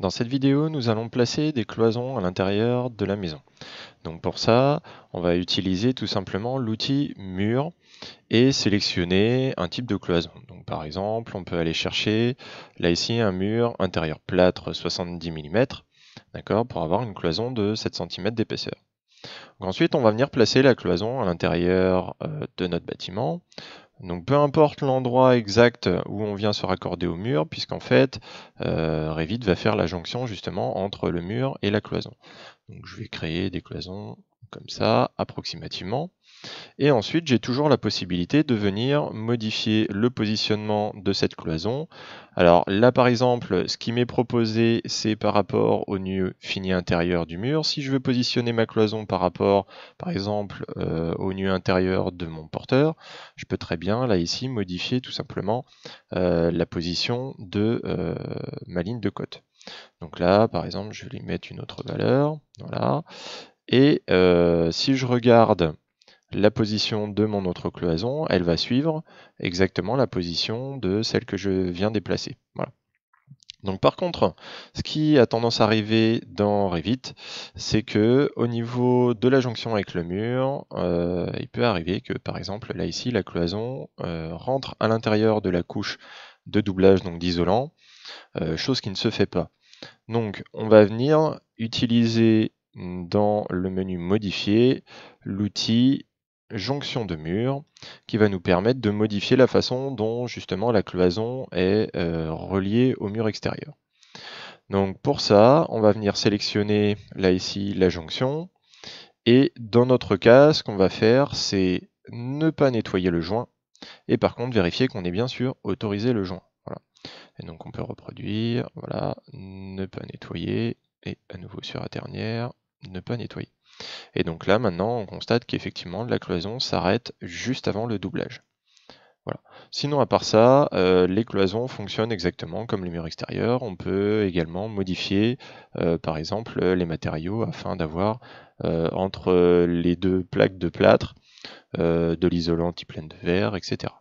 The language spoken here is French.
Dans cette vidéo, nous allons placer des cloisons à l'intérieur de la maison. Donc pour ça, on va utiliser tout simplement l'outil mur et sélectionner un type de cloison. Donc par exemple, on peut aller chercher là ici un mur intérieur plâtre 70 mm, d'accord, pour avoir une cloison de 7 cm d'épaisseur. Ensuite, on va venir placer la cloison à l'intérieur de notre bâtiment. Donc peu importe l'endroit exact où on vient se raccorder au mur, puisqu'en fait, Revit va faire la jonction justement entre le mur et la cloison. Donc je vais créer des cloisons comme ça, approximativement. Et ensuite, j'ai toujours la possibilité de venir modifier le positionnement de cette cloison. Alors là, par exemple, ce qui m'est proposé, c'est par rapport au nœud fini intérieur du mur. Si je veux positionner ma cloison par rapport, par exemple, au nœud intérieur de mon porteur, je peux très bien, là, ici, modifier tout simplement la position de ma ligne de cote. Donc là, par exemple, je vais lui mettre une autre valeur. Voilà. Et si je regarde la position de mon autre cloison, elle va suivre exactement la position de celle que je viens déplacer. Voilà. Donc par contre, ce qui a tendance à arriver dans Revit, c'est que au niveau de la jonction avec le mur, il peut arriver que par exemple là ici la cloison rentre à l'intérieur de la couche de doublage, donc d'isolant, chose qui ne se fait pas. Donc on va venir utiliser dans le menu modifier l'outil jonction de mur qui va nous permettre de modifier la façon dont justement la cloison est reliée au mur extérieur. Donc pour ça, on va venir sélectionner là ici la jonction et dans notre cas, ce qu'on va faire, c'est ne pas nettoyer le joint et par contre vérifier qu'on est bien sûr autorisé le joint. Voilà. Et donc on peut reproduire, voilà, ne pas nettoyer, et à nouveau sur la ternière, ne pas nettoyer. Et donc là maintenant on constate qu'effectivement la cloison s'arrête juste avant le doublage. Voilà. Sinon à part ça, les cloisons fonctionnent exactement comme les murs extérieurs. On peut également modifier par exemple les matériaux afin d'avoir entre les deux plaques de plâtre de l'isolant anti-plaine de verre, etc.